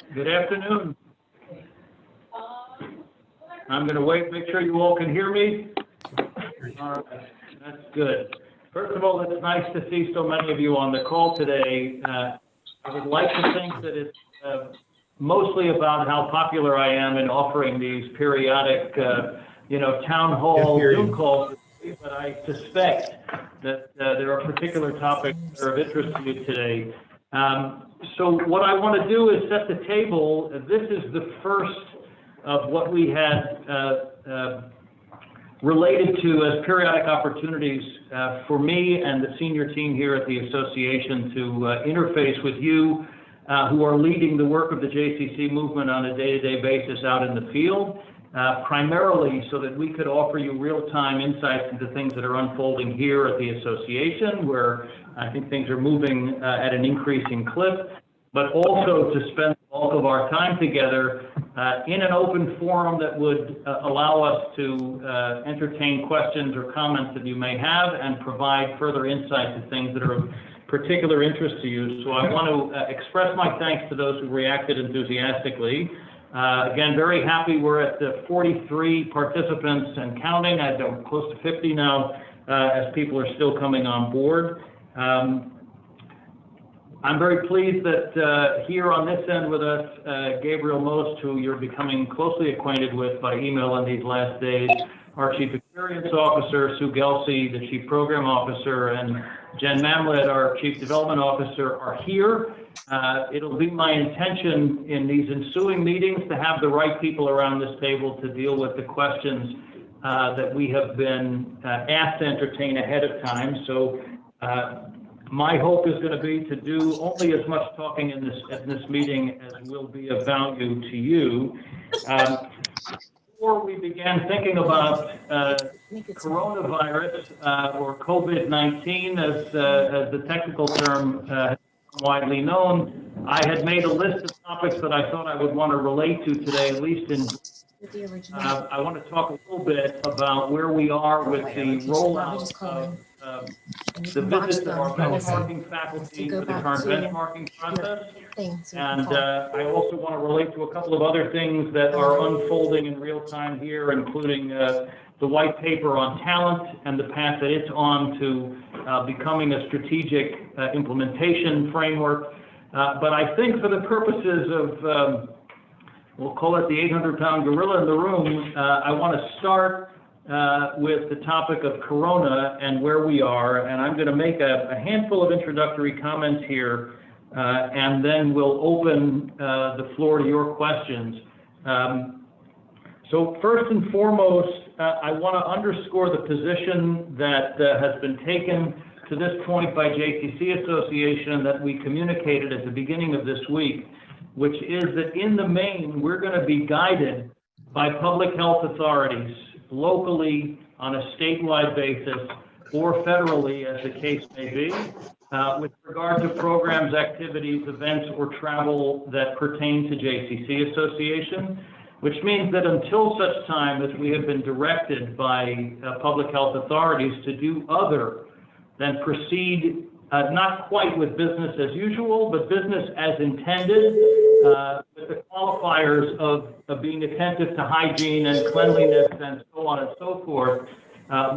Good afternoon. I'm going to wait, make sure you all can hear me. All right, that's good. First of all, it's nice to see so many of you on the call today. I would like to think that it's mostly about how popular I am in offering these periodic, town hall Zoom calls, but I suspect that there are particular topics that are of interest to you today. So what I want to do is set the table. This is the first of what we had related to as periodic opportunities for me and the senior team here at the association to interface with you who are leading the work of the JCC movement on a day-to-day basis out in the field, primarily so that we could offer you real-time insights into things that are unfolding here at the association, where I think things are moving at an increasing clip, but also to spend the bulk of our time together in an open forum that would allow us to entertain questions or comments that you may have and provide further insight to things that are of particular interest to you. So I want to express my thanks to those who reacted enthusiastically. Again, very happy we're at the 43 participants and counting. I'm close to 50 now as people are still coming on board. I'm very pleased that here on this end with us, Gabriel Most, who you're becoming closely acquainted with by email in these last days, our Chief Experience Officer, Sue Gelsey, the Chief Program Officer, and Jen Mamlet, our Chief Development Officer, are here. It'll be my intention in these ensuing meetings to have the right people around this table to deal with the questions that we have been asked to entertain ahead of time. So my hope is going to be to do only as much talking in this meeting as will be of value to you. Before we began thinking about coronavirus or COVID-19, as the technical term is widely known, I had made a list of topics that I thought I would want to relate to today, at least in I want to talk a little bit about where we are with the rollout of the visits of our benchmarking faculty to the current benchmarking process. And I also want to relate to a couple of other things that are unfolding in real time here, including the white paper on talent and the path that it's on to becoming a strategic implementation framework. But I think for the purposes of we'll call it the 800-pound gorilla in the room, I want to start with the topic of Corona and where we are, and I'm going to make a handful of introductory comments here, and then we'll open the floor to your questions. So first and foremost, I want to underscore the position that has been taken to this point by JCC Association that we communicated at the beginning of this week, which is that in the main, we're going to be guided by public health authorities locally on a statewide basis or federally, as the case may be, with regard to programs, activities, events, or travel that pertain to JCC Association, which means that until such time as we have been directed by public health authorities to do other than proceed not quite with business as usual, but business as intended, with the qualifiers of being attentive to hygiene and cleanliness and so on and so forth.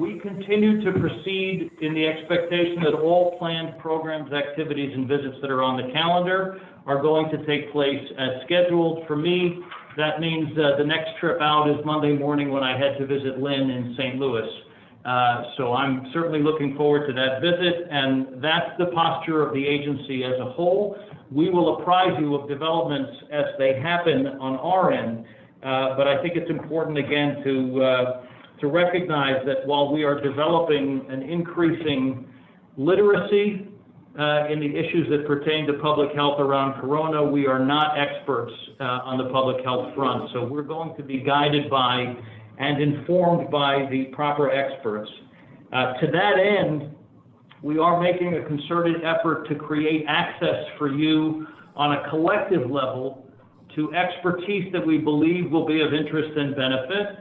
We continue to proceed in the expectation that all planned programs, activities, and visits that are on the calendar are going to take place as scheduled. For me, that means the next trip out is Monday morning when I head to visit Lynn in St. Louis. So I'm certainly looking forward to that visit, and that's the posture of the agency as a whole. We will apprise you of developments as they happen on our end, but I think it's important again to recognize that while we are developing an increasing literacy in the issues that pertain to public health around Corona, we are not experts on the public health front. So we're going to be guided by and informed by the proper experts. To that end, we are making a concerted effort to create access for you on a collective level to expertise that we believe will be of interest and benefit.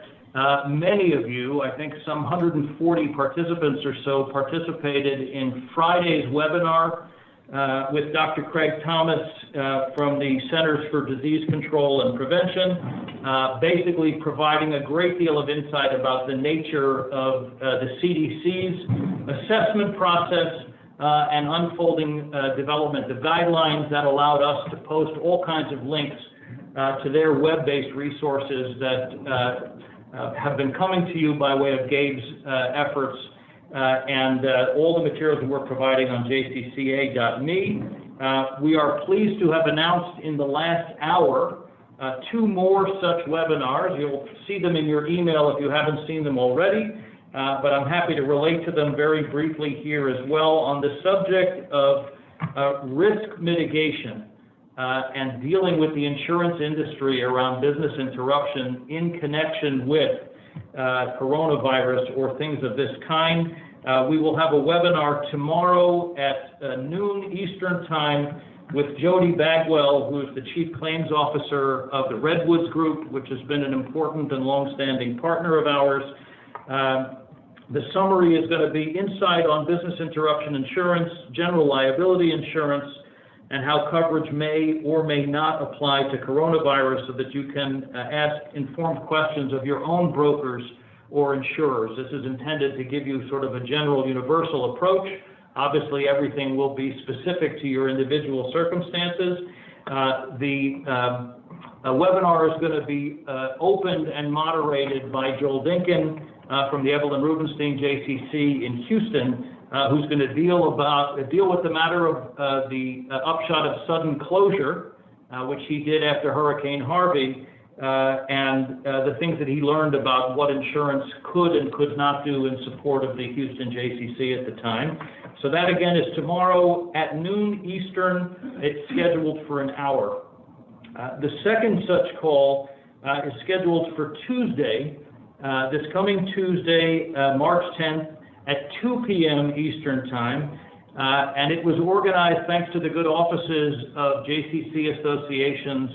Many of you, I think some 140 participants or so, participated in Friday's webinar with Dr. Craig Thomas from the Centers for Disease Control and Prevention, basically providing a great deal of insight about the nature of the CDC's assessment process and unfolding development of guidelines that allowed us to post all kinds of links to their web-based resources that have been coming to you by way of Gabe's efforts, and all the materials that we're providing on jcca.me. We are pleased to have announced in the last hour 2 more such webinars. You'll see them in your email if you haven't seen them already, but I'm happy to relate to them very briefly here as well on the subject of risk mitigation and dealing with the insurance industry around business interruption in connection with coronavirus or things of this kind. We will have a webinar tomorrow at noon Eastern Time with Jody Bagwell, who is the Chief Claims Officer of the Redwoods Group, which has been an important and long-standing partner of ours. The summary is going to be insight on business interruption insurance, general liability insurance, and how coverage may or may not apply to coronavirus so that you can ask informed questions of your own brokers or insurers. This is intended to give you sort of a general universal approach. Obviously, everything will be specific to your individual circumstances. The webinar is going to be opened and moderated by Joel Dinkin from the Evelyn Rubenstein JCC in Houston, who's going to deal with the matter of the upshot of sudden closure, which he did after Hurricane Harvey, and the things that he learned about what insurance could and could not do in support of the Houston JCC at the time. So that again is tomorrow at noon Eastern. It's scheduled for an hour. The second such call is scheduled for Tuesday, this coming Tuesday, March 10th at 2 p.m. Eastern Time. And it was organized thanks to the good offices of JCC Association's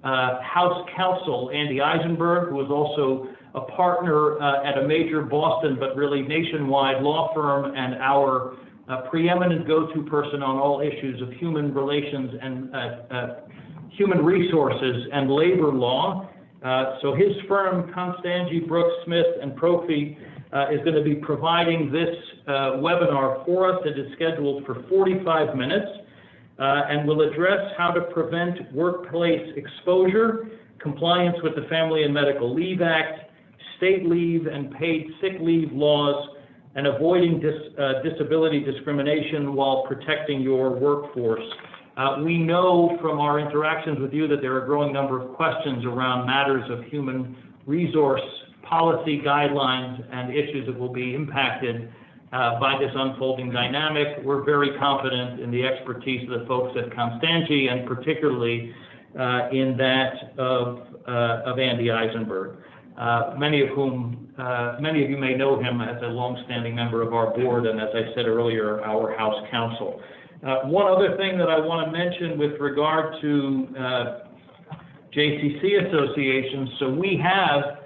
House Counsel, Andy Eisenberg, who is also a partner at a major Boston but really nationwide law firm and our preeminent go-to person on all issues of human relations and human resources and labor law. So his firm, Constangi, Brooks, Smith, and Profi, is going to be providing this webinar for us. It is scheduled for 45 minutes and will address how to prevent workplace exposure, compliance with the Family and Medical Leave Act, state leave and paid sick leave laws, and avoiding disability discrimination while protecting your workforce. We know from our interactions with you that there are a growing number of questions around matters of human resource policy guidelines and issues that will be impacted by this unfolding dynamic. We're very confident in the expertise of the folks at Constangi, and particularly in that of Andy Eisenberg, many of you may know him as a longstanding member of our board, and as I said earlier, our House Counsel. One other thing that I want to mention with regard to JCC associations, so we have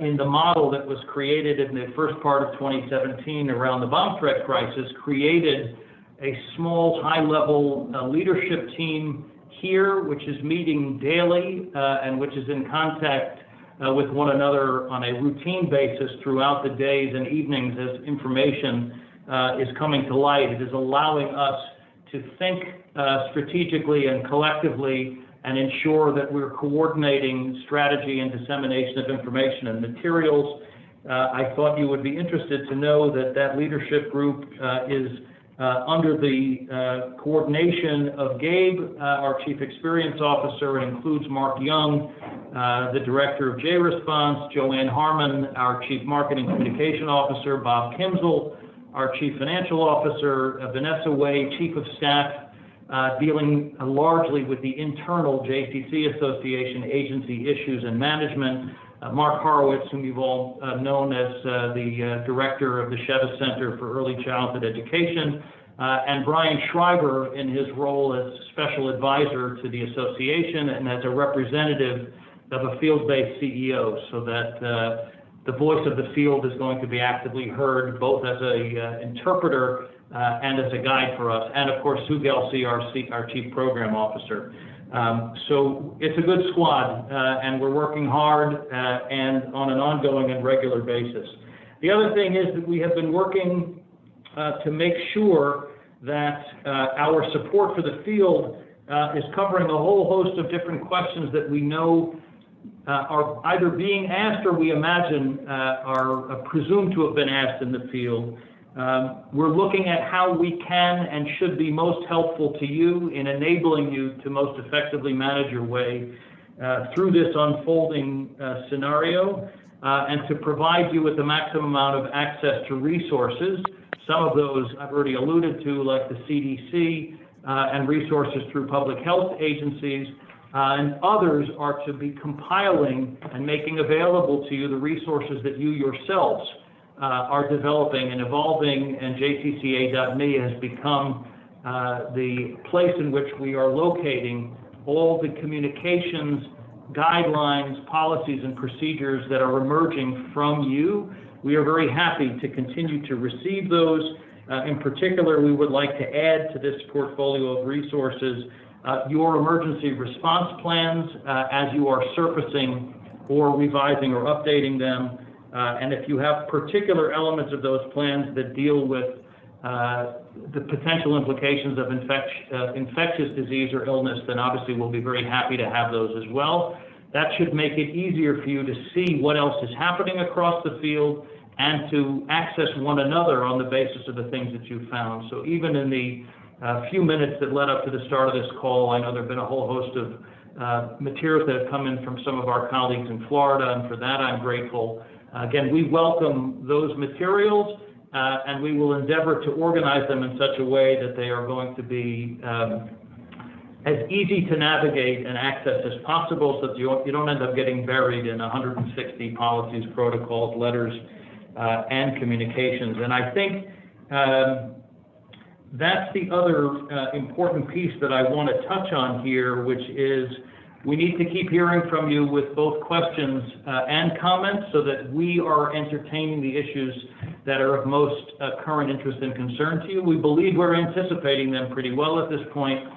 in the model that was created in the first part of 2017 around the bomb threat crisis, created a small high-level leadership team here, which is meeting daily and which is in contact with one another on a routine basis throughout the days and evenings as information is coming to light. It is allowing us to think strategically and collectively and ensure that we're coordinating strategy and dissemination of information and materials. I thought you would be interested to know that that leadership group is under the coordination of Gabe, our Chief Experience Officer. It includes Mark Young, the Director of J-Response, Joanne Harmon, our Chief Marketing Communication Officer, Bob Kimsel, our Chief Financial Officer, Vanessa Way, Chief of Staff, dealing largely with the internal JCC Association agency issues and management, Mark Horowitz, whom you've all known as the Director of the Chevis Center for Early Childhood Education, and Brian Schreiber in his role as Special Advisor to the Association and as a representative of a field-based CEO, so that the voice of the field is going to be actively heard, both as an interpreter and as a guide for us, and of course Sue Gelsey, our Chief Program Officer. So it's a good squad, and we're working hard and on an ongoing and regular basis. The other thing is that we have been working to make sure that our support for the field is covering a whole host of different questions that we know are either being asked or we imagine are presumed to have been asked in the field. We're looking at how we can and should be most helpful to you in enabling you to most effectively manage your way through this unfolding scenario and to provide you with the maximum amount of access to resources. Some of those I've already alluded to, like the CDC and resources through public health agencies, and others are to be compiling and making available to you the resources that you yourselves are developing and evolving, and JCCA.me has become the place in which we are locating all the communications, guidelines, policies, and procedures that are emerging from you. We are very happy to continue to receive those. In particular, we would like to add to this portfolio of resources your emergency response plans as you are surfacing or revising or updating them. And if you have particular elements of those plans that deal with the potential implications of infectious disease or illness, then obviously we'll be very happy to have those as well. That should make it easier for you to see what else is happening across the field and to access one another on the basis of the things that you found. So even in the few minutes that led up to the start of this call, I know there have been a whole host of materials that have come in from some of our colleagues in Florida, and for that I'm grateful. Again, we welcome those materials, and we will endeavor to organize them in such a way that they are going to be as easy to navigate and access as possible, so that you don't end up getting buried in 160 policies, protocols, letters, and communications. And I think that's the other important piece that I want to touch on here, which is we need to keep hearing from you with both questions and comments so that we are entertaining the issues that are of most current interest and concern to you. We believe we're anticipating them pretty well at this point,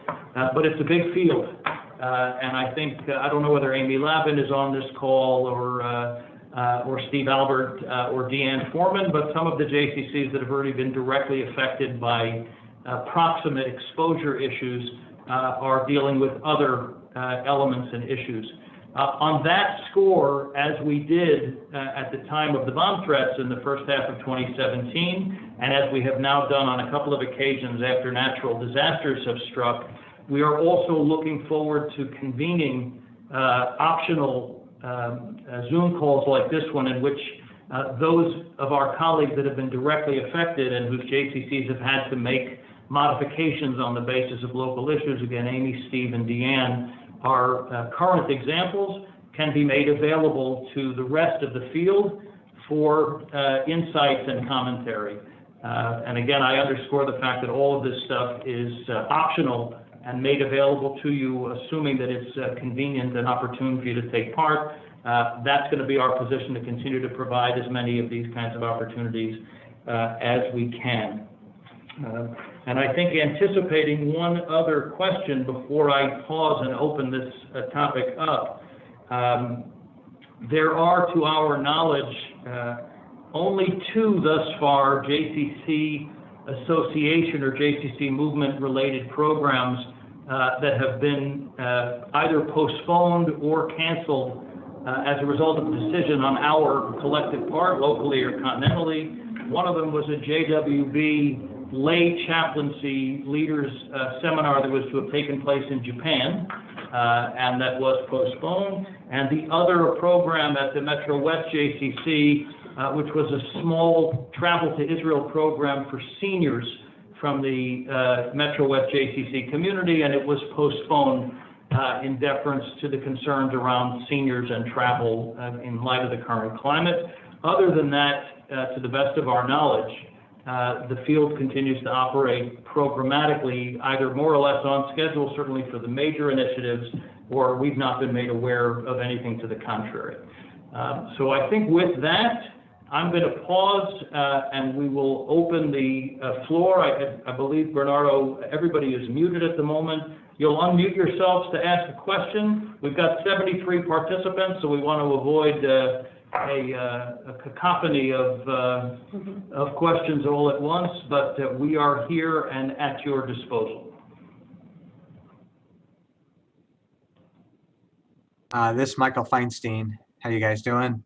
but it's a big field. And I think, I don't know whether Amy Lavin is on this call or Steve Albert or Deanne Foreman, but some of the JCCs that have already been directly affected by proximate exposure issues are dealing with other elements and issues. On that score, as we did at the time of the bomb threats in the first half of 2017, and as we have now done on a couple of occasions after natural disasters have struck, we are also looking forward to convening optional Zoom calls like this one, in which those of our colleagues that have been directly affected and whose JCCs have had to make modifications on the basis of local issues, again, Amy, Steve, and Deanne, are current examples, can be made available to the rest of the field for insights and commentary. And again, I underscore the fact that all of this stuff is optional and made available to you, assuming that it's convenient and opportune for you to take part. That's going to be our position, to continue to provide as many of these kinds of opportunities as we can. And I think, anticipating one other question before I pause and open this topic up, there are, to our knowledge, only two thus far JCC association or JCC movement-related programs that have been either postponed or canceled as a result of a decision on our collective part, locally or continentally. One of them was a JWB lay chaplaincy leaders seminar that was to have taken place in Japan, and that was postponed. And the other, a program at the Metro West JCC, which was a small travel to Israel program for seniors from the Metro West JCC community, and it was postponed in deference to the concerns around seniors and travel in light of the current climate. Other than that, to the best of our knowledge, the field continues to operate programmatically, either more or less on schedule, certainly for the major initiatives, or we've not been made aware of anything to the contrary. So I think with that, I'm going to pause and we will open the floor. I believe, Bernardo, everybody is muted at the moment. You'll unmute yourselves to ask a question. We've got 73 participants, so we want to avoid a cacophony of questions all at once, but we are here and at your disposal. This is Michael Feinstein. How you guys doing?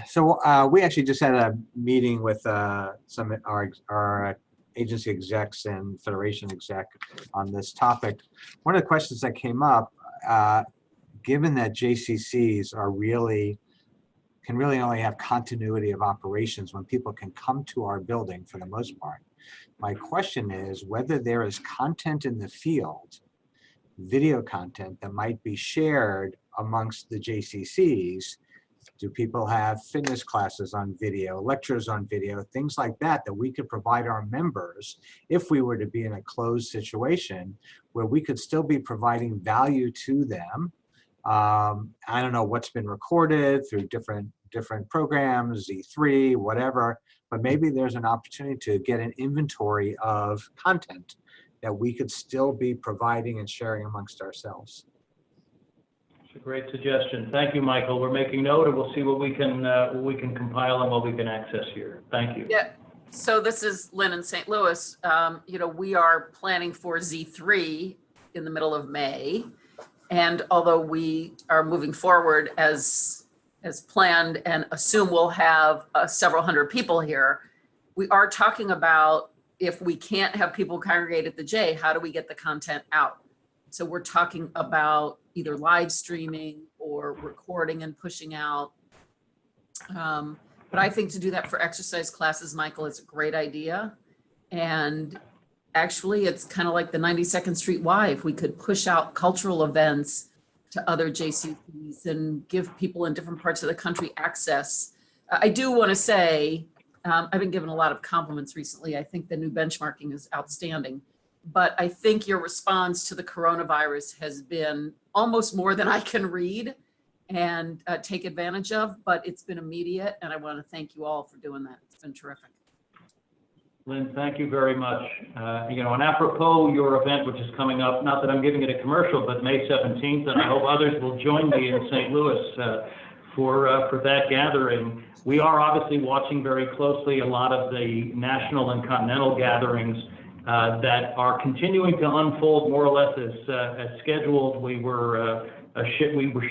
So we actually just had a meeting with some of our agency execs and federation exec on this topic. One of the questions that came up, given that JCCs can really only have continuity of operations when people can come to our building for the most part. My question is whether there is content in the field, video content that might be shared amongst the JCCs. Do people have fitness classes on video, lectures on video, things like that we could provide our members if we were to be in a closed situation where we could still be providing value to them? I don't know what's been recorded through different programs, Z3, whatever, but maybe there's an opportunity to get an inventory of content that we could still be providing and sharing amongst ourselves. It's a great suggestion. Thank you, Michael. We're making note, and we'll see what we can compile and what we can access here. Thank you. Yeah. So this is Lynn in St. Louis. You know, we are planning for Z3 in the middle of May, and although we are moving forward as planned and assume we'll have several hundred people here, we are talking about if we can't have people congregate at the J, how do we get the content out? So we're talking about either live streaming or recording and pushing out. But I think to do that for exercise classes, Michael, is a great idea. And actually, it's kind of like the 92nd Street Y. If we could push out cultural events to other JCCs and give people in different parts of the country access. I do want to say, I've been given a lot of compliments recently. I think the new benchmarking is outstanding. But I think your response to the coronavirus has been almost more than I can read and take advantage of, but it's been immediate, and I want to thank you all for doing that. It's been terrific. Lynn, thank you very much. You know, and apropos your event, which is coming up, not that I'm giving it a commercial, but May 17th, and I hope others will join me in St. Louis for that gathering. We are obviously watching very closely a lot of the national and continental gatherings that are continuing to unfold more or less as scheduled. We were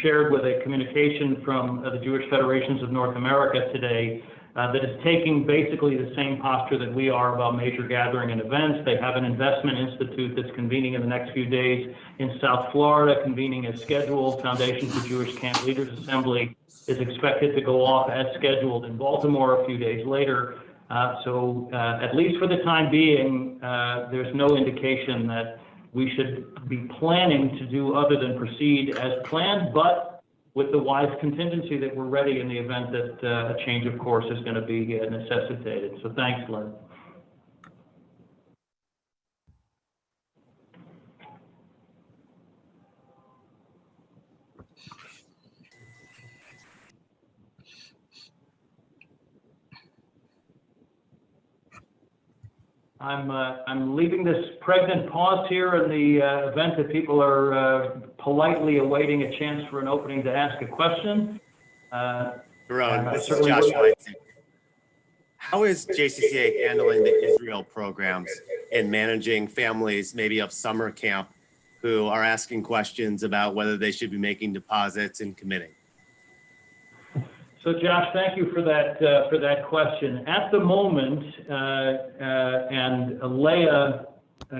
shared with a communication from the Jewish Federations of North America today that is taking basically the same posture that we are about major gathering and events. They have an investment institute that's convening in the next few days in South Florida, convening as scheduled. Foundation for Jewish Camp Leaders Assembly is expected to go off as scheduled in Baltimore a few days later. So at least for the time being, there's no indication that we should be planning to do other than proceed as planned, but with the wise contingency that we're ready in the event that a change of course is going to be necessitated. So thanks, Lynn. I'm leaving this pregnant pause here in the event that people are politely awaiting a chance for an opening to ask a question. Ron, this is Josh Weinstein. How is JCCA handling the Israel programs and managing families maybe of summer camp who are asking questions about whether they should be making deposits and committing? So Josh, thank you for that question. At the moment, and Leah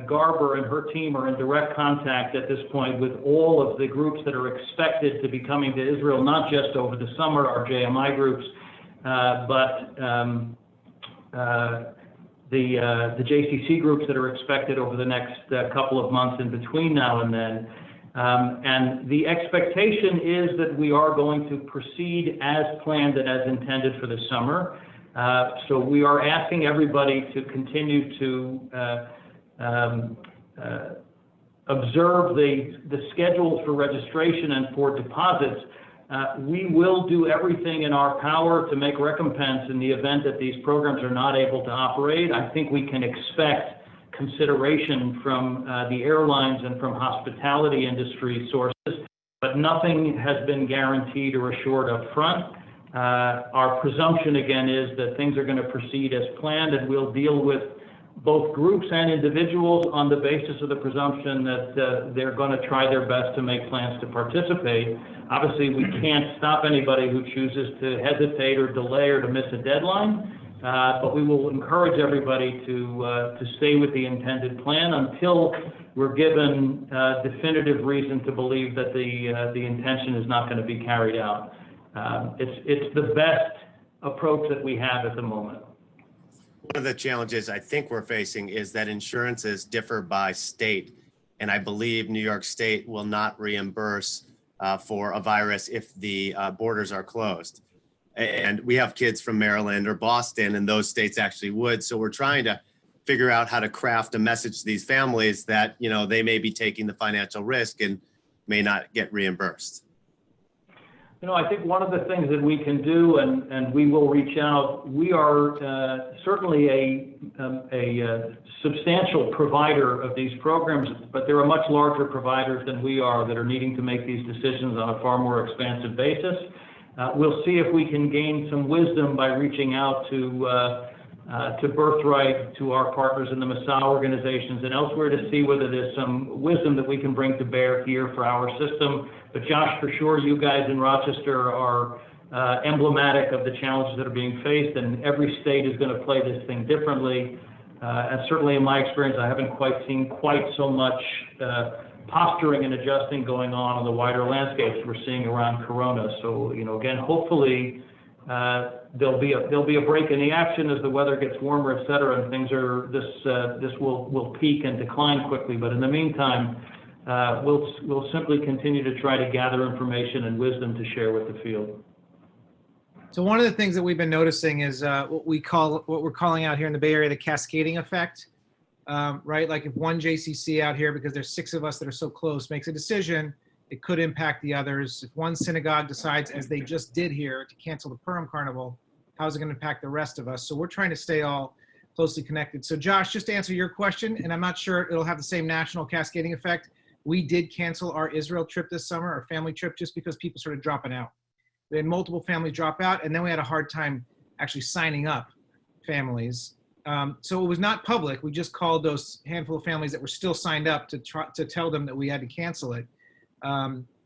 Garber and her team are in direct contact at this point with all of the groups that are expected to be coming to Israel, not just over the summer, our JMI groups, but the JCC groups that are expected over the next couple of months in between now and then. And the expectation is that we are going to proceed as planned and as intended for the summer. So we are asking everybody to continue to observe the schedules for registration and for deposits. We will do everything in our power to make recompense in the event that these programs are not able to operate. I think we can expect consideration from the airlines and from hospitality industry sources, but nothing has been guaranteed or assured up front. Our presumption, again, is that things are going to proceed as planned, and we'll deal with both groups and individuals on the basis of the presumption that they're going to try their best to make plans to participate. Obviously, we can't stop anybody who chooses to hesitate or delay or to miss a deadline, but we will encourage everybody to stay with the intended plan until we're given definitive reason to believe that the intention is not going to be carried out. It's the best approach that we have at the moment. One of the challenges I think we're facing is that insurances differ by state. And I believe New York State will not reimburse for a virus if the borders are closed. And we have kids from Maryland or Boston, and those states actually would. So we're trying to figure out how to craft a message to these families that, you know, they may be taking the financial risk and may not get reimbursed. You know, I think one of the things that we can do, and we will reach out, we are certainly a substantial provider of these programs, but there are much larger providers than we are that are needing to make these decisions on a far more expansive basis. We'll see if we can gain some wisdom by reaching out to Birthright, to our partners in the Massa organizations and elsewhere to see whether there's some wisdom that we can bring to bear here for our system. But Josh, for sure, you guys in Rochester are emblematic of the challenges that are being faced, and every state is going to play this thing differently. And certainly in my experience, I haven't quite seen so much posturing and adjusting going on the wider landscapes we're seeing around Corona. So, you know, again, hopefully there'll be a break in the action as the weather gets warmer, et cetera, and things are this will peak and decline quickly. But in the meantime, we'll simply continue to try to gather information and wisdom to share with the field. So one of the things that we've been noticing is what we're calling out here in the Bay Area the cascading effect, right? Like if one JCC out here, because there's 6 of us that are so close, makes a decision, it could impact the others. If one synagogue decides, as they just did here, to cancel the Purim Carnival, how's it going to impact the rest of us? So we're trying to stay all closely connected. So Josh, just to answer your question, and I'm not sure it'll have the same national cascading effect, we did cancel our Israel trip this summer, our family trip, just because people started dropping out. We had multiple families drop out, and then we had a hard time actually signing up families. So it was not public. We just called those handful of families that were still signed up to tell them that we had to cancel it.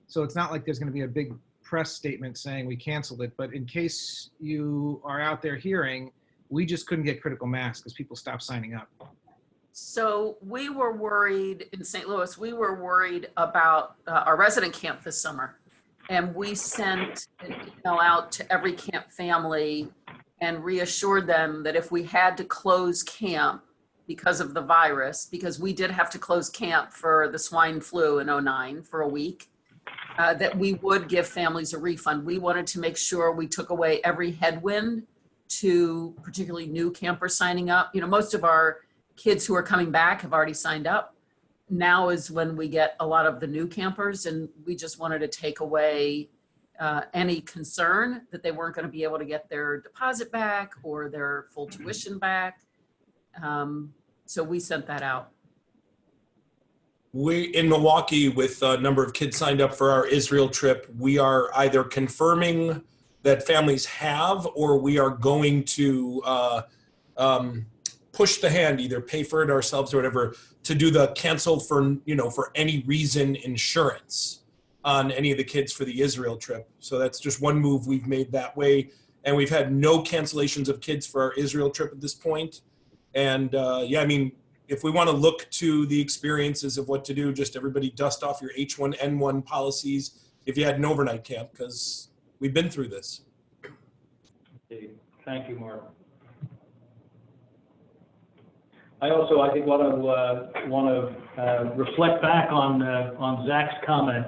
So it's not like there's going to be a big press statement saying we canceled it, but in case you are out there hearing, we just couldn't get critical mass because people stopped signing up. So we were worried in St. Louis, we were worried about our resident camp this summer. And we sent an email out to every camp family and reassured them that if we had to close camp because of the virus, because we did have to close camp for the swine flu in 2009 for a week, that we would give families a refund. We wanted to make sure we took away every headwind to particularly new campers signing up. You know, most of our kids who are coming back have already signed up. Now is when we get a lot of the new campers, and we just wanted to take away any concern that they weren't going to be able to get their deposit back or their full tuition back. So we sent that out. We in Milwaukee, with a number of kids signed up for our Israel trip, we are either confirming that families have, or we are going to push the hand, either pay for it ourselves or whatever, to do the cancel for any reason insurance on any of the kids for the Israel trip. So that's just one move we've made that way. And we've had no cancellations of kids for our Israel trip at this point. And yeah, I mean, if we want to look to the experiences of what to do, just everybody dust off your H1N1 policies if you had an overnight camp, because we've been through this. Thank you, Mark. I also, I think, want to reflect back on Zach's comment.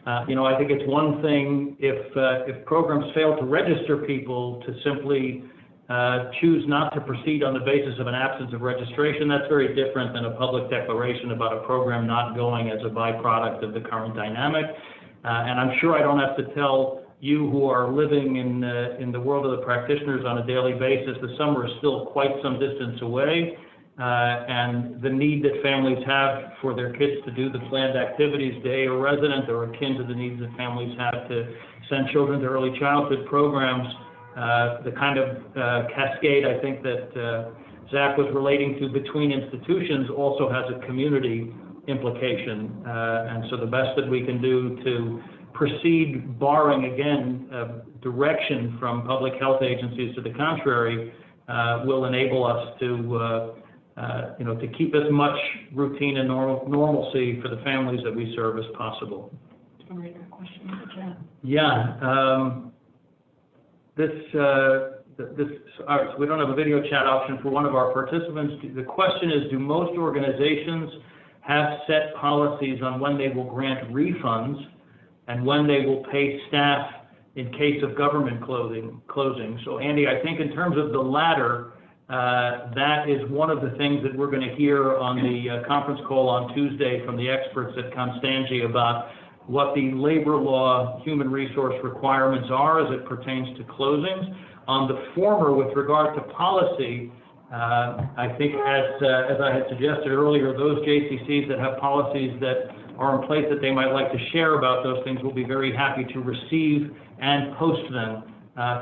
I think it's one thing if programs fail to register people to simply choose not to proceed on the basis of an absence of registration. That's very different than a public declaration about a program not going as a byproduct of the current dynamic. And I'm sure I don't have to tell you who are living in the world of the practitioners on a daily basis, the summer is still quite some distance away. And the need that families have for their kids to do the planned activities, day or resident, or akin to the needs that families have to send children to early childhood programs, the kind of cascade I think that Zach was relating to between institutions also has a community implication. And so the best that we can do to proceed, barring again direction from public health agencies to the contrary, will enable us to to keep as much routine and normalcy for the families that we serve as possible. Yeah. All right, so we don't have a video chat option for one of our participants. The question is, do most organizations have set policies on when they will grant refunds and when they will pay staff in case of government closing? So Andy, I think in terms of the latter, that is one of the things that we're going to hear on the conference call on Tuesday from the experts at Constangi about what the labor law human resource requirements are as it pertains to closings. On the former, with regard to policy, I think as I had suggested earlier, those JCCs that have policies that are in place that they might like to share about those things will be very happy to receive and post them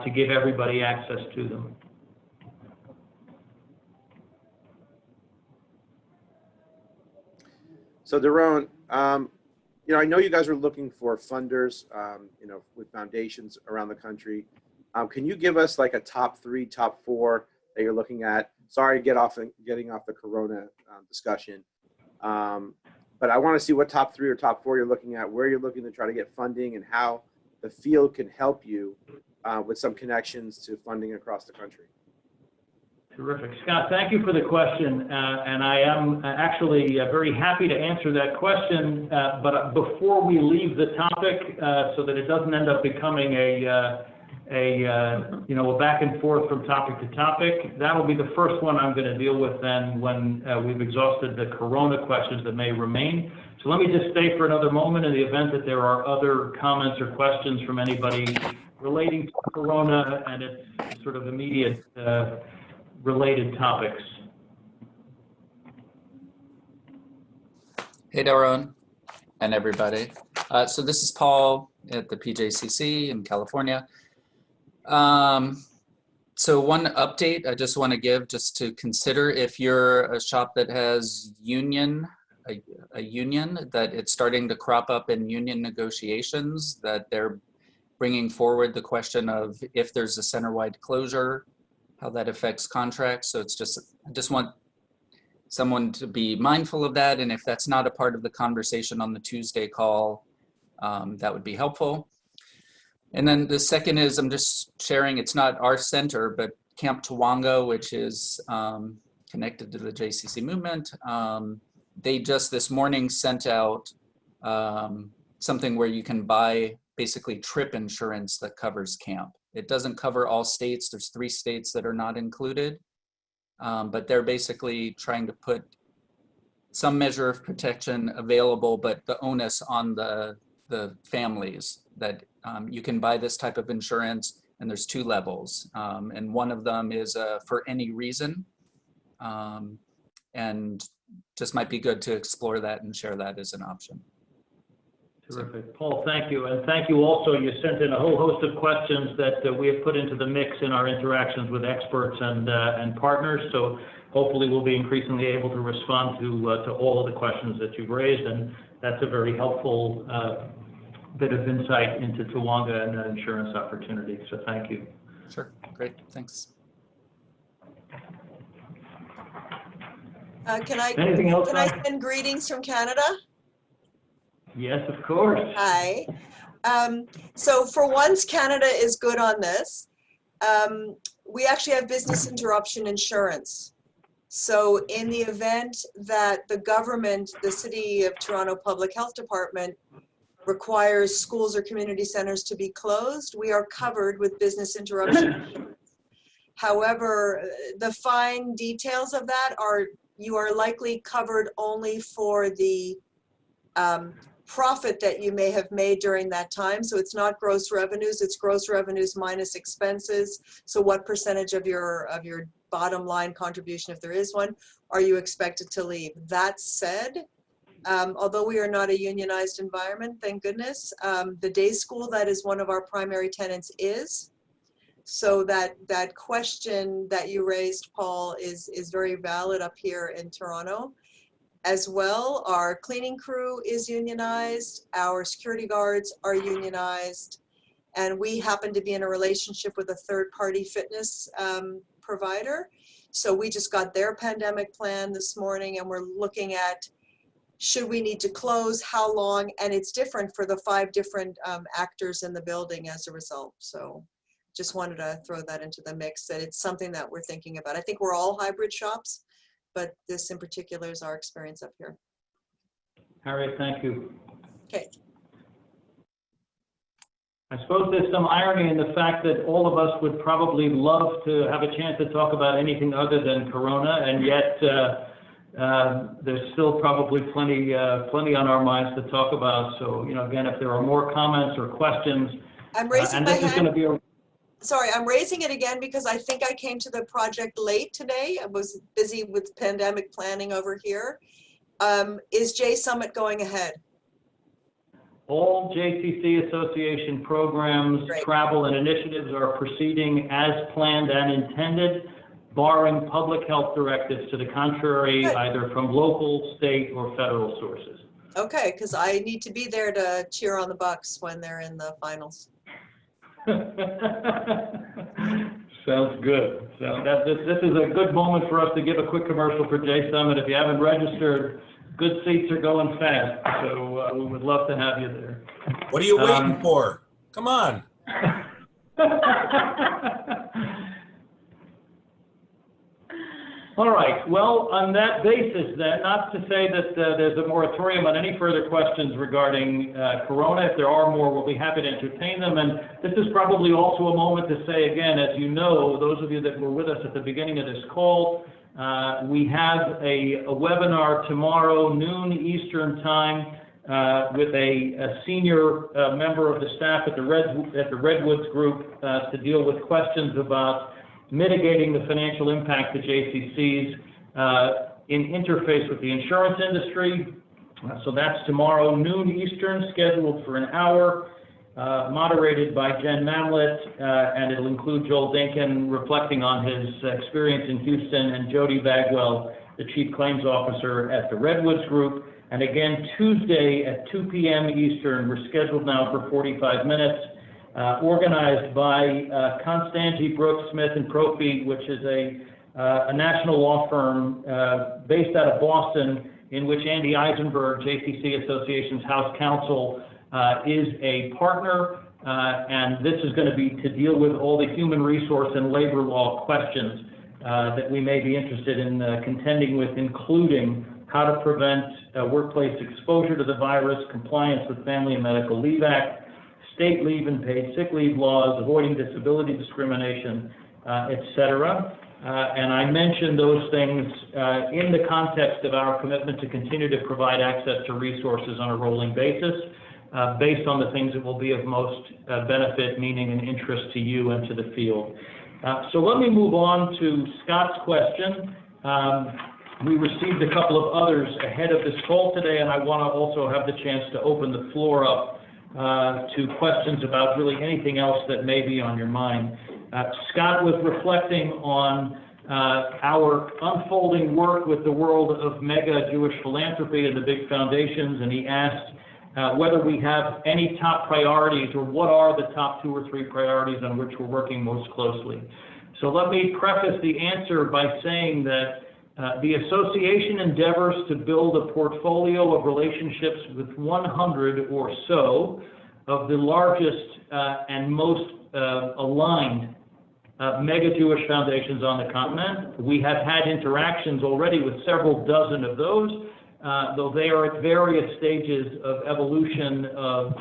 to give everybody access to them. So Daron, I know you guys are looking for funders, with foundations around the country. Can you give us like a top 3, top 4 that you're looking at? Sorry, getting off the Corona discussion, but I want to see what top 3 or top 4 you're looking at, where you're looking to try to get funding, and how the field can help you with some connections to funding across the country. Terrific. Scott, thank you for the question. And I am actually very happy to answer that question. But before we leave the topic, so that it doesn't end up becoming a back and forth from topic to topic, that will be the first one I'm going to deal with then when we've exhausted the Corona questions that may remain. So let me just stay for another moment in the event that there are other comments or questions from anybody relating to Corona and its sort of immediate related topics. Hey, Daron and everybody. So this is Paul at the PJCC in California. So one update I just want to give, just to consider, if you're a shop that has a union, that it's starting to crop up in union negotiations, that they're bringing forward the question of if there's a center-wide closure, how that affects contracts. So it's I just want someone to be mindful of that. And if that's not a part of the conversation on the Tuesday call, that would be helpful. And then the second is, I'm just sharing, it's not our center, but Camp Tawonga, which is connected to the JCC movement. They just this morning sent out something where you can buy basically trip insurance that covers camp. It doesn't cover all states. There's 3 states that are not included, but they're basically trying to put some measure of protection available, but the onus on the families that you can buy this type of insurance, and there's 2 levels. And one of them is for any reason, and just might be good to explore that and share that as an option. Terrific. Paul, thank you. And thank you also. You sent in a whole host of questions that we have put into the mix in our interactions with experts and partners. So hopefully we'll be increasingly able to respond to all of the questions that you've raised. And that's a very helpful bit of insight into Tawonga and that insurance opportunity. So thank you. Sure. Great. Thanks. Can I send greetings from Canada? Yes, of course. Hi. So for once, Canada is good on this. We actually have business interruption insurance. So in the event that the government, the City of Toronto Public Health Department, requires schools or community centers to be closed, we are covered with business interruption insurance. However, the fine details of that are, you are likely covered only for the profit that you may have made during that time. So it's not gross revenues, it's gross revenues minus expenses. So what percentage of your bottom line contribution, if there is one, are you expected to leave? That said, although we are not a unionized environment, thank goodness, the day school that is one of our primary tenants is. So that question that you raised, Paul, is very valid up here in Toronto. As well, our cleaning crew is unionized, our security guards are unionized, and we happen to be in a relationship with a third-party fitness provider. So we just got their pandemic plan this morning, and we're looking at should we need to close, how long, and it's different for the 5 different actors in the building as a result. So just wanted to throw that into the mix, that it's something that we're thinking about. I think we're all hybrid shops, but this in particular is our experience up here. Harriet, thank you. Okay. I suppose there's some irony in the fact that all of us would probably love to have a chance to talk about anything other than Corona, and yet there's still probably plenty on our minds to talk about. So, again, if there are more comments or questions, I'm raising and my this is hand. going to be Sorry, I'm raising it again because I think I came to the project late today. I was busy with pandemic planning over here. Is J Summit going ahead? All JCC Association programs, Great. travel, and initiatives are proceeding as planned and intended, barring public health directives to the contrary, Good. either from local, state, or federal sources. Okay, because I need to be there to cheer on the Bucks when they're in the finals. Sounds good. So this is a good moment for us to give a quick commercial for J Summit. If you haven't registered, good seats are going fast. So we would love to have you there. What are you waiting for? Come on. All right. Well, on that basis, then, not to say that there's a moratorium on any further questions regarding Corona. If there are more, we'll be happy to entertain them. And this is probably also a moment to say again, as you know, those of you that were with us at the beginning of this call, we have a webinar tomorrow, noon Eastern time, with a senior member of the staff at the Redwoods Group to deal with questions about mitigating the financial impact to JCCs in interface with the insurance industry. So that's tomorrow, noon Eastern, scheduled for an hour, moderated by Jen Mamlett, and it'll include Joel Dinkin reflecting on his experience in Houston, and Jody Bagwell, the Chief Claims Officer at the Redwoods Group. And again, Tuesday at 2 p.m. Eastern, we're scheduled now for 45 minutes. Organized by Constangy Brooks Smith and Profeet, which is a national law firm based out of Boston, in which Andy Eisenberg, JCC Association's House Counsel, is a partner, and this is going to be to deal with all the human resource and labor law questions that we may be interested in contending with, including how to prevent workplace exposure to the virus, compliance with Family and Medical Leave Act, state leave and paid sick leave laws, avoiding disability discrimination, et cetera. And I mentioned those things in the context of our commitment to continue to provide access to resources on a rolling basis, based on the things that will be of most benefit, meaning, and interest to you and to the field. So let me move on to Scott's question. We received a couple of others ahead of this call today, and I want to also have the chance to open the floor up to questions about really anything else that may be on your mind. Scott was reflecting on our unfolding work with the world of mega Jewish philanthropy and the big foundations, and he asked whether we have any top priorities, or what are the top 2 or 3 priorities on which we're working most closely. So let me preface the answer by saying that the association endeavors to build a portfolio of relationships with 100 or so of the largest and most aligned mega Jewish foundations on the continent. We have had interactions already with several dozen of those, though they are at various stages of evolution of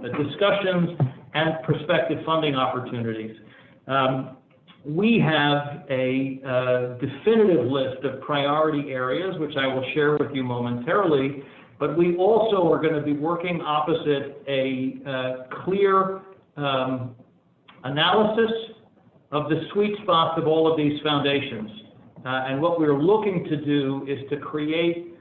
discussions and prospective funding opportunities. We have a definitive list of priority areas, which I will share with you momentarily, But we also are going to be working opposite a clear analysis of the sweet spots of all of these foundations. And what we're looking to do is to create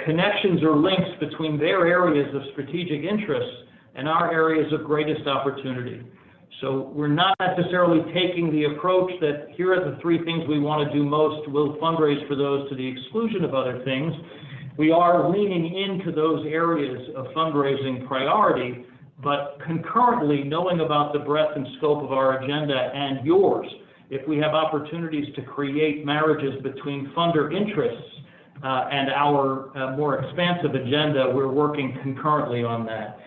connections or links between their areas of strategic interests and our areas of greatest opportunity. So we're not necessarily taking the approach that here are the three things we want to do most, we'll fundraise for those to the exclusion of other things. We are leaning into those areas of fundraising priority, but concurrently knowing about the breadth and scope of our agenda and yours. If we have opportunities to create marriages between funder interests and our more expansive agenda, we're working concurrently on that.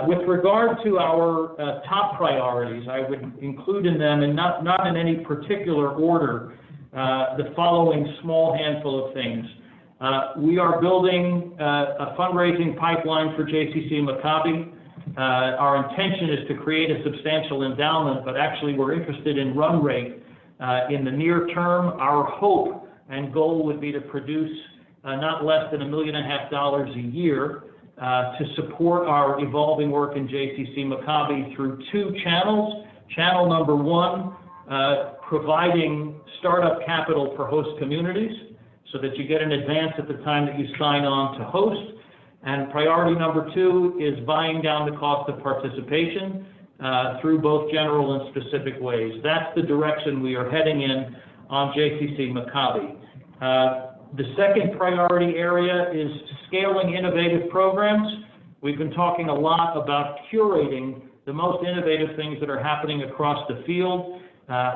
With regard to our top priorities, I would include in them, and not in any particular order, the following small handful of things. We are building a fundraising pipeline for JCC Maccabi. Our intention is to create a substantial endowment, but actually we're interested in run rate in the near term. Our hope and goal would be to produce not less than $1.5 million a year to support our evolving work in JCC Maccabi through two channels. Channel number one, providing startup capital for host communities so that you get an advance at the time that you sign on to host. And priority number two is buying down the cost of participation through both general and specific ways. That's the direction we are heading in on JCC Maccabi. The second priority area is scaling innovative programs. We've been talking a lot about curating the most innovative things that are happening across the field.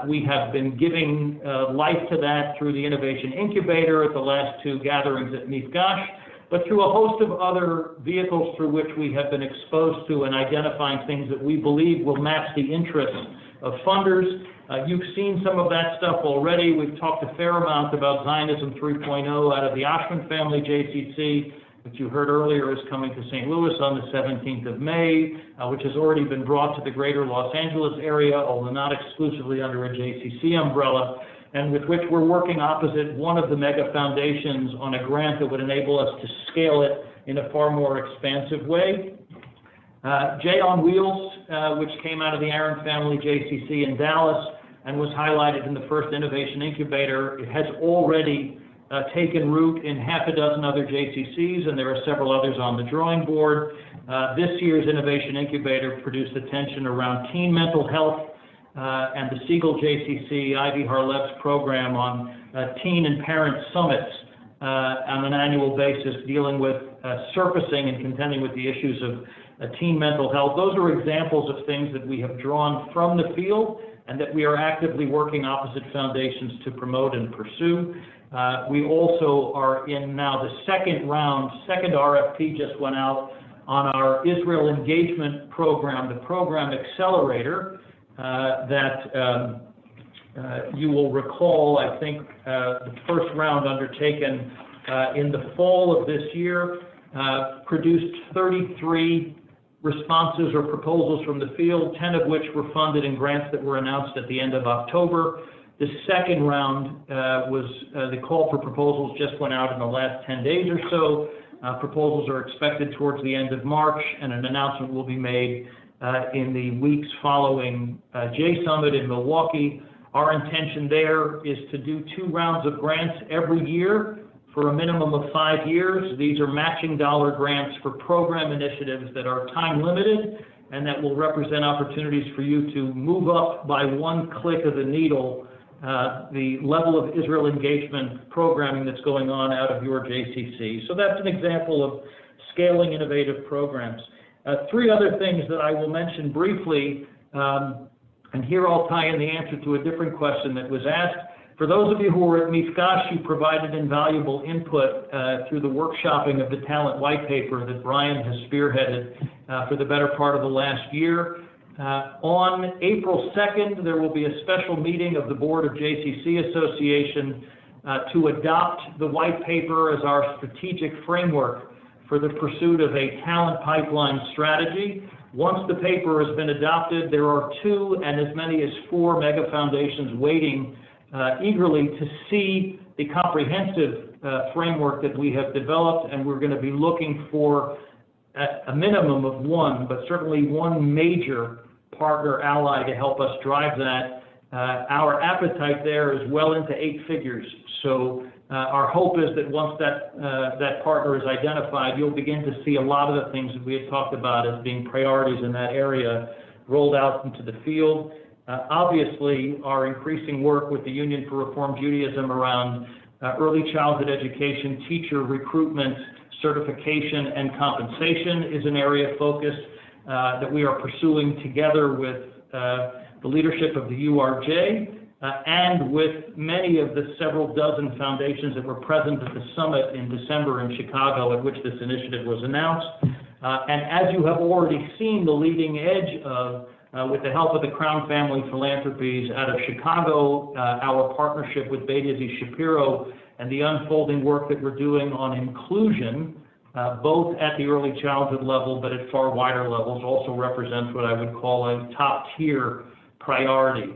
We have been giving life to that through the Innovation Incubator at the last two gatherings at Mifgash, but through a host of other vehicles through which we have been exposed to and identifying things that we believe will match the interests of funders. You've seen some of that stuff already. We've talked a fair amount about Zionism 3.0 out of the Oshman family JCC, which you heard earlier is coming to St. Louis on the 17th of May, which has already been brought to the greater Los Angeles area, although not exclusively under a JCC umbrella, and with which we're working opposite one of the mega foundations on a grant that would enable us to scale it in a far more expansive way. J on Wheels, which came out of the Aaron family JCC in Dallas and was highlighted in the first Innovation Incubator. It has already taken root in half a dozen other JCCs, and there are several others on the drawing board. This year's Innovation Incubator produced attention around teen mental health and the Siegel JCC, Ivy Harlev's program on teen and parent summits on an annual basis, dealing with surfacing and contending with the issues of teen mental health. Those are examples of things that we have drawn from the field and that we are actively working opposite foundations to promote and pursue. We also are in now the second RFP just went out on our Israel engagement program, the program accelerator that you will recall, I think the first round undertaken in the fall of this year produced 33 responses or proposals from the field, 10 of which were funded in grants that were announced at the end of October. The second round the call for proposals just went out in the last 10 days or so. Proposals are expected towards the end of March, and an announcement will be made in the weeks following J Summit in Milwaukee. Our intention there is to do 2 rounds of grants every year for a minimum of 5 years. These are matching dollar grants for program initiatives that are time limited and that will represent opportunities for you to move up by one click of the needle the level of Israel engagement programming that's going on out of your JCC. So that's an example of scaling innovative programs. 3 other things that I will mention briefly, and here I'll tie in the answer to a different question that was asked. For those of you who were at Mifgash, you provided invaluable input through the workshopping of the talent white paper that Brian has spearheaded for the better part of the last year. On April 2nd, there will be a special meeting of the Board of JCC Association to adopt the white paper as our strategic framework for the pursuit of a talent pipeline strategy. Once the paper has been adopted, there are 2 and as many as 4 mega foundations waiting eagerly to see the comprehensive framework that we have developed, and we're going to be looking for a minimum of one, but certainly one major partner ally to help us drive that. Our appetite there is well into 8 figures. So our hope is that once that partner is identified, you'll begin to see a lot of the things that we had talked about as being priorities in that area rolled out into the field. Obviously, our increasing work with the Union for Reform Judaism around early childhood education, teacher recruitment, certification, and compensation is an area of focus that we are pursuing together with the leadership of the URJ and with many of the several dozen foundations that were present at the summit in December in Chicago at which this initiative was announced. And as you have already seen, the leading edge of, with the help of the Crown Family Philanthropies out of Chicago, our partnership with Beit Izzy Shapiro, and the unfolding work that we're doing on inclusion, both at the early childhood level but at far wider levels, also represents what I would call a top-tier priority.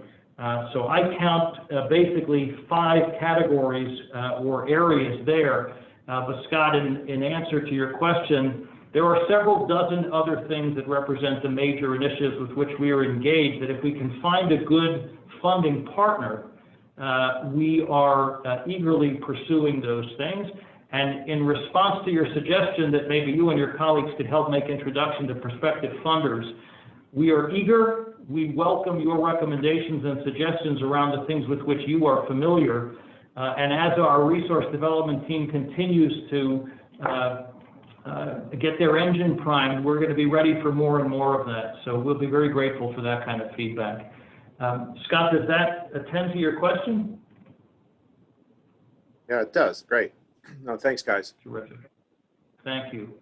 So I count basically 5 categories or areas there. But Scott, in answer to your question, there are several dozen other things that represent the major initiatives with which we are engaged, that if we can find a good funding partner, we are eagerly pursuing those things. And in response to your suggestion that maybe you and your colleagues could help make introduction to prospective funders, we are eager. We welcome your recommendations and suggestions around the things with which you are familiar. And as our resource development team continues to get their engine primed, we're going to be ready for more and more of that. So we'll be very grateful for that kind of feedback. Scott, does that attend to your question? Yeah, it does. Great. No, thanks, guys. Terrific. Thank you.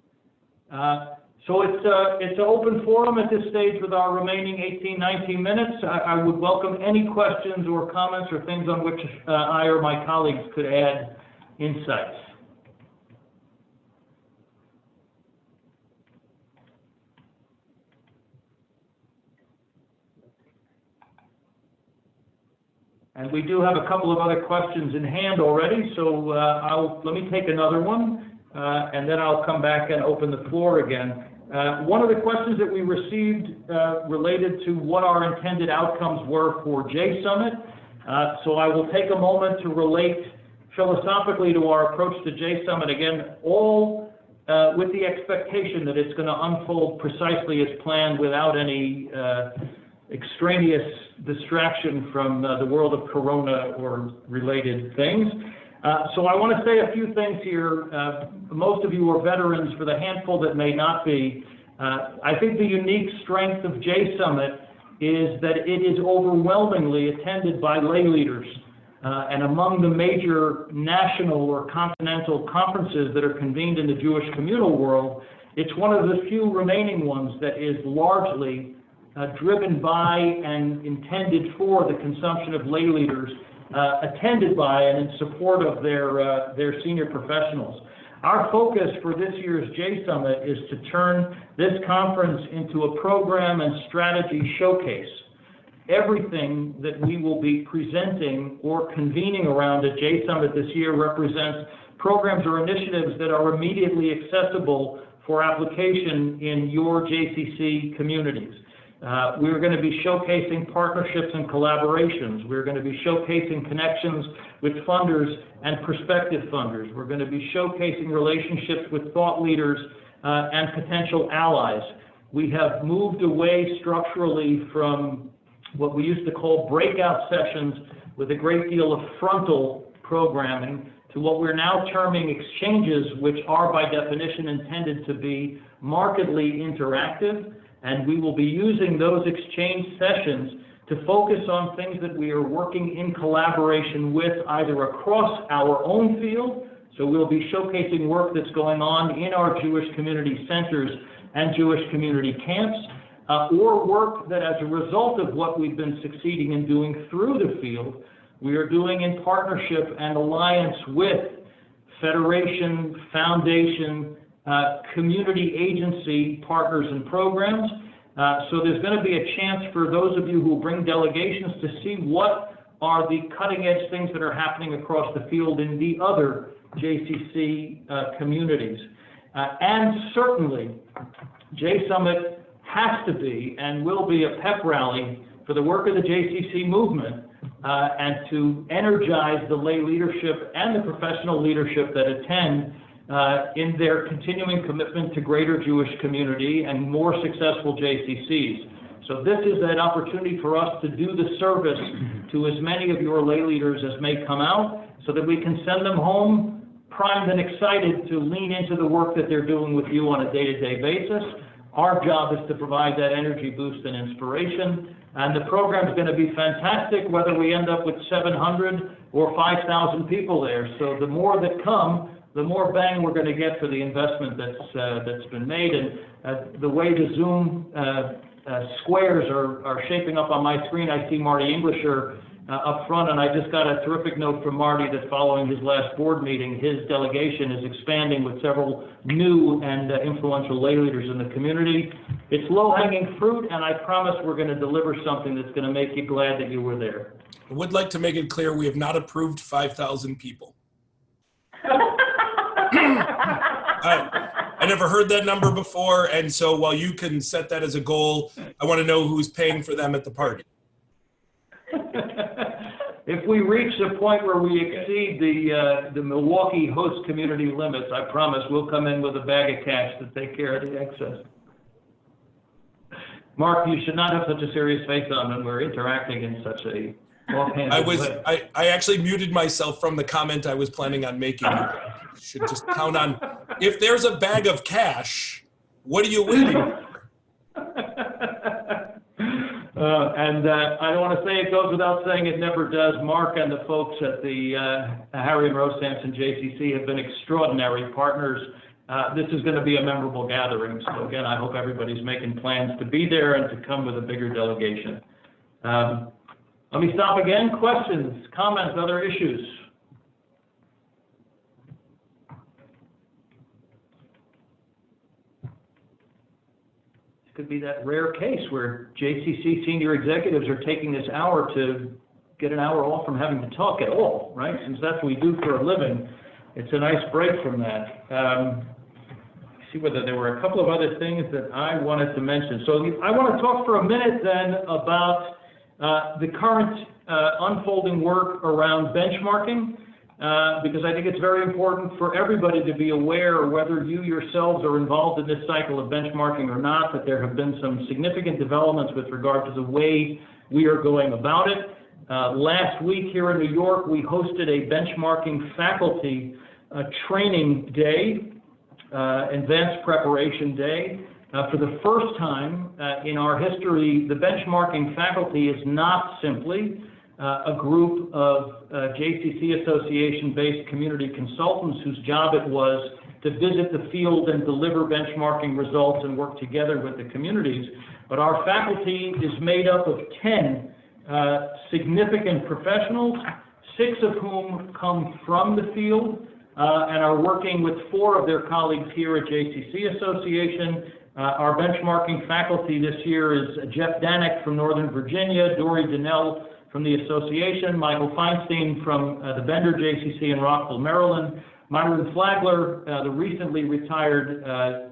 So it's an open forum at this stage with our remaining 18, 19 minutes. I would welcome any questions or comments or things on which I or my colleagues could add insights. And we do have a couple of other questions in hand already, so let me take another one, and then I'll come back and open the floor again. One of the questions that we received related to what our intended outcomes were for J-Summit. So I will take a moment to relate philosophically to our approach to J-Summit, again, all with the expectation that it's going to unfold precisely as planned without any extraneous distraction from the world of Corona or related things. So I want to say a few things here. Most of you are veterans. For the handful that may not be, I think the unique strength of J-Summit is that it is overwhelmingly attended by lay leaders. And among the major national or continental conferences that are convened in the Jewish communal world, it's one of the few remaining ones that is largely driven by and intended for the consumption of lay leaders, attended by and in support of their senior professionals. Our focus for this year's J-Summit is to turn this conference into a program and strategy showcase. Everything that we will be presenting or convening around at J-Summit this year represents programs or initiatives that are immediately accessible for application in your JCC communities. We're going to be showcasing partnerships and collaborations. We're going to be showcasing connections with funders and prospective funders. We're going to be showcasing relationships with thought leaders and potential allies. We have moved away structurally from what we used to call breakout sessions with a great deal of frontal programming to what we're now terming exchanges, which are by definition intended to be markedly interactive. And we will be using those exchange sessions to focus on things that we are working in collaboration with either across our own field. So we'll be showcasing work that's going on in our Jewish community centers and Jewish community camps, or work that as a result of what we've been succeeding in doing through the field, we are doing in partnership and alliance with federation, foundation, community agency partners and programs. So there's going to be a chance for those of you who bring delegations to see what are the cutting edge things that are happening across the field in the other JCC communities. And certainly, J-Summit has to be and will be a pep rally for the work of the JCC movement and to energize the lay leadership and the professional leadership that attend in their continuing commitment to greater Jewish community and more successful JCCs. So this is an opportunity for us to do the service to as many of your lay leaders as may come out so that we can send them home primed and excited to lean into the work that they're doing with you on a day-to-day basis. Our job is to provide that energy boost and inspiration. And the program's going to be fantastic, whether we end up with 700 or 5,000 people there. So the more that come, the more bang we're going to get for the investment that's been made. And the way the Zoom squares are shaping up on my screen, I see Marty Englisher up front, and I just got a terrific note from Marty that following his last board meeting, his delegation is expanding with several new and influential lay leaders in the community. It's low-hanging fruit, and I promise we're going to deliver something that's going to make you glad that you were there. I would like to make it clear we have not approved 5,000 people. I never heard that number before, and so while you can set that as a goal, I want to know who's paying for them at the party. If we reach the point where we exceed the Milwaukee host community limits, I promise we'll come in with a bag of cash to take care of the excess. Mark, you should not have such a serious face on when we're interacting in such a offhanded way. I actually muted myself from the comment I was planning on making. You should just count on, if there's a bag of cash, what are you waiting for? I don't want to say it goes without saying, it never does. Mark and the folks at the Harry and Rose Sampson JCC have been extraordinary partners. This is going to be a memorable gathering. So again, I hope everybody's making plans to be there and to come with a bigger delegation. Let me stop again. Questions, comments, other issues? Could be that rare case where JCC senior executives are taking this hour to get an hour off from having to talk at all, right? Since that's what we do for a living, it's a nice break from that. See whether there were a couple of other things that I wanted to mention. So I want to talk for a minute then about the current unfolding work around benchmarking. Because I think it's very important for everybody to be aware, whether you yourselves are involved in this cycle of benchmarking or not, that there have been some significant developments with regard to the way we are going about it. Last week here in New York, we hosted a benchmarking faculty training day, advanced preparation day. For the first time in our history, the benchmarking faculty is not simply a group of JCC Association-based community consultants whose job it was to visit the field and deliver benchmarking results and work together with the communities. But our faculty is made up of 10 significant professionals, 6 of whom come from the field and are working with 4 of their colleagues here at JCC Association. Our benchmarking faculty this year is Jeff Danek from Northern Virginia, Dory Donnell from the association, Michael Feinstein from the Bender JCC in Rockville, Maryland, Myron Flagler, the recently retired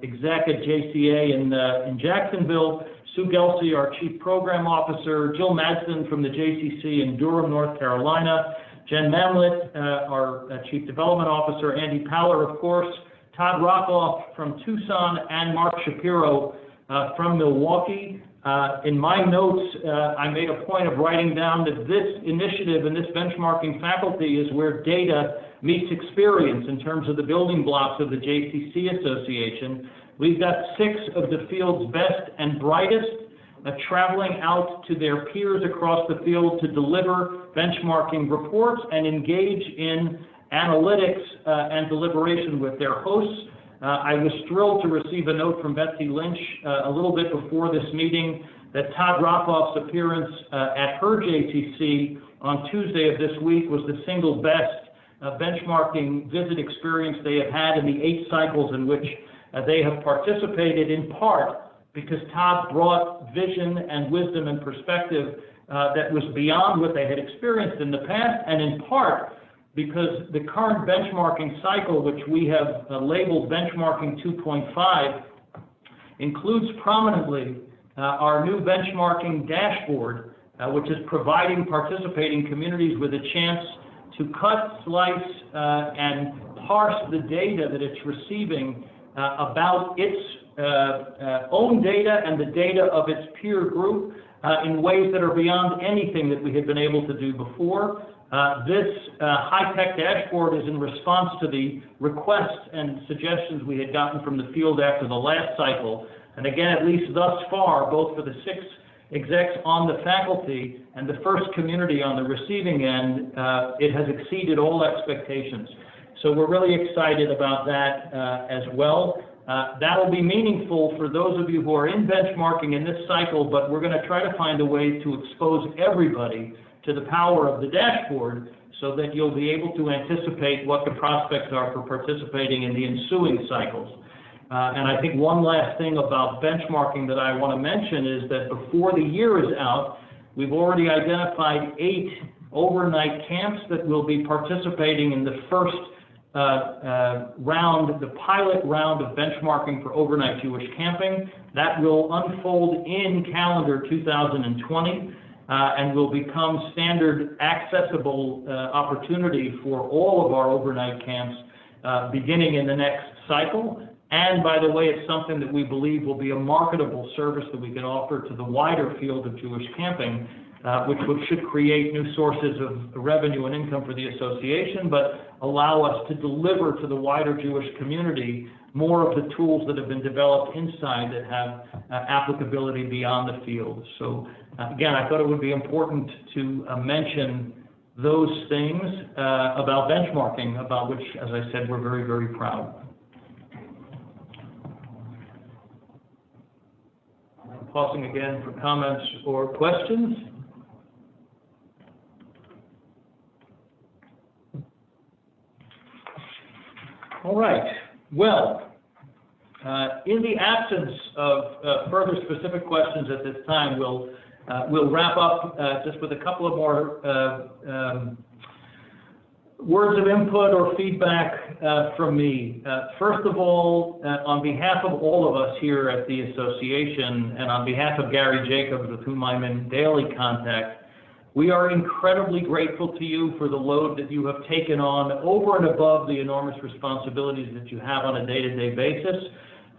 exec at JCA in Jacksonville, Sue Gelsey, our Chief Program Officer, Jill Madsen from the JCC in Durham, North Carolina, Jen Mamlet, our Chief Development Officer, Andy Powler, of course, Todd Rockoff from Tucson, and Mark Shapiro from Milwaukee. In my notes, I made a point of writing down that this initiative and this benchmarking faculty is where data meets experience in terms of the building blocks of the JCC Association. We've got 6 of the field's best and brightest traveling out to their peers across the field to deliver benchmarking reports and engage in analytics and deliberation with their hosts. I was thrilled to receive a note from Betsy Lynch a little bit before this meeting that Todd Rockoff's appearance at her JCC on Tuesday of this week was the single best benchmarking visit experience they have had in the 8 cycles in which they have participated, in part because Todd brought vision and wisdom and perspective that was beyond what they had experienced in the past, and in part because the current benchmarking cycle, which we have labeled benchmarking 2.5, includes prominently our new benchmarking dashboard, which is providing participating communities with a chance to cut, slice, and parse the data that it's receiving about its own data and the data of its peer group in ways that are beyond anything that we had been able to do before. This high-tech dashboard is in response to the requests and suggestions we had gotten from the field after the last cycle. And again, at least thus far, both for the 6 execs on the faculty and the first community on the receiving end, it has exceeded all expectations. So we're really excited about that as well. That'll be meaningful for those of you who are in benchmarking in this cycle, but we're going to try to find a way to expose everybody to the power of the dashboard so that you'll be able to anticipate what the prospects are for participating in the ensuing cycles. And I think one last thing about benchmarking that I want to mention is that before the year is out, we've already identified 8 overnight camps that will be participating in the first round, the pilot round of benchmarking for overnight Jewish camping. That will unfold in calendar 2020 and will become standard accessible opportunity for all of our overnight camps beginning in the next cycle. And by the way, it's something that we believe will be a marketable service that we can offer to the wider field of Jewish camping, which should create new sources of revenue and income for the association, but allow us to deliver to the wider Jewish community more of the tools that have been developed inside that have applicability beyond the field. So again, I thought it would be important to mention those things about benchmarking, about which, as I said, we're very, very proud. I'm pausing again for comments or questions. All right. Well, in the absence of further specific questions at this time, we'll wrap up just with a couple of more words of input or feedback from me. First of all, on behalf of all of us here at the association and on behalf of Gary Jacobs, with whom I'm in daily contact, we are incredibly grateful to you for the load that you have taken on over and above the enormous responsibilities that you have on a day-to-day basis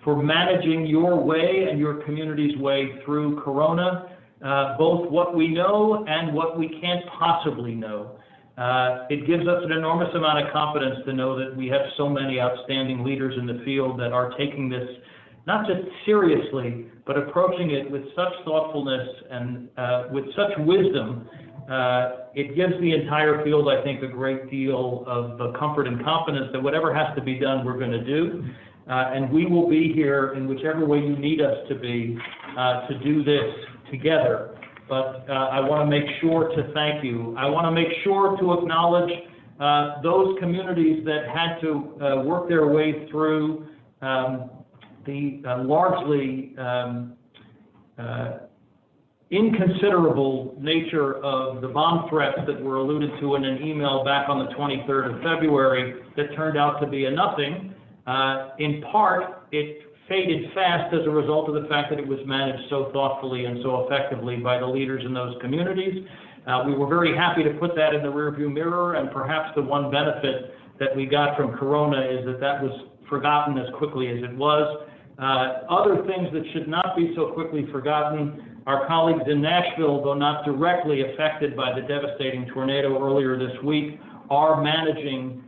for managing your way and your community's way through Corona, both what we know and what we can't possibly know. It gives us an enormous amount of confidence to know that we have so many outstanding leaders in the field that are taking this not just seriously, but approaching it with such thoughtfulness and with such wisdom. It gives the entire field, I think, a great deal of comfort and confidence that whatever has to be done, we're going to do. And we will be here in whichever way you need us to be to do this together. But I want to make sure to thank you. I want to make sure to acknowledge those communities that had to work their way through the largely inconsiderable nature of the bomb threats that were alluded to in an email back on the 23rd of February that turned out to be a nothing. In part, it faded fast as a result of the fact that it was managed so thoughtfully and so effectively by the leaders in those communities. We were very happy to put that in the rearview mirror, and perhaps the one benefit that we got from Corona is that that was forgotten as quickly as it was. Other things that should not be so quickly forgotten, our colleagues in Nashville, though not directly affected by the devastating tornado earlier this week, are managing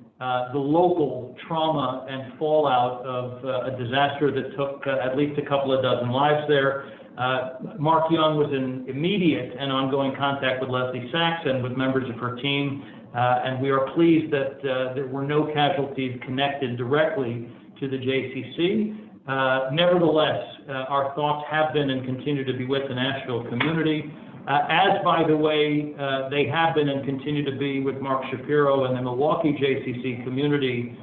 the local trauma and fallout of a disaster that took at least a couple of dozen lives there. Mark Young was in immediate and ongoing contact with Leslie Sachs and with members of her team, and we are pleased that there were no casualties connected directly to the JCC. Nevertheless, our thoughts have been and continue to be with the Nashville community, as, by the way, they have been and continue to be with Mark Shapiro and the Milwaukee JCC community,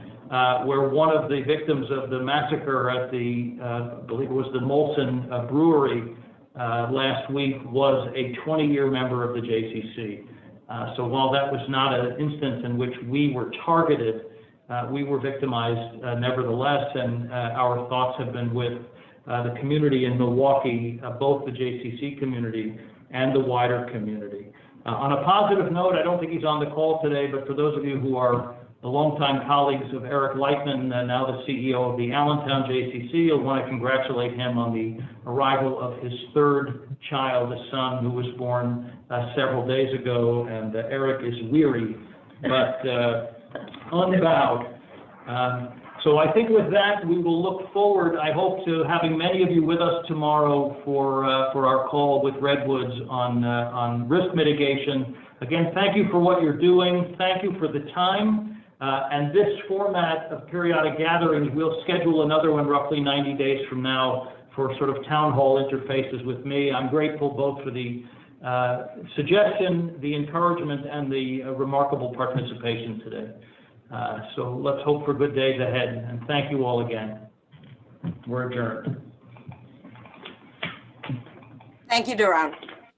where one of the victims of the massacre at the, I believe it was the Molson Brewery last week, was a 20-year member of the JCC. So while that was not an instance in which we were targeted, we were victimized nevertheless, and our thoughts have been with the community in Milwaukee, both the JCC community and the wider community. On a positive note, I don't think he's on the call today, but for those of you who are the longtime colleagues of Eric Lightman, now the CEO of the Allentown JCC, you'll want to congratulate him on the arrival of his third child, a son who was born several days ago, and Eric is weary, but unbowed. So I think with that, we will look forward, I hope, to having many of you with us tomorrow for our call with Redwoods on risk mitigation. Again, thank you for what you're doing. Thank you for the time. And this format of periodic gatherings, we'll schedule another one roughly 90 days from now for sort of town hall interfaces with me. I'm grateful both for the suggestion, the encouragement, and the remarkable participation today. So let's hope for good days ahead, and thank you all again. We're adjourned. Thank you, Duran.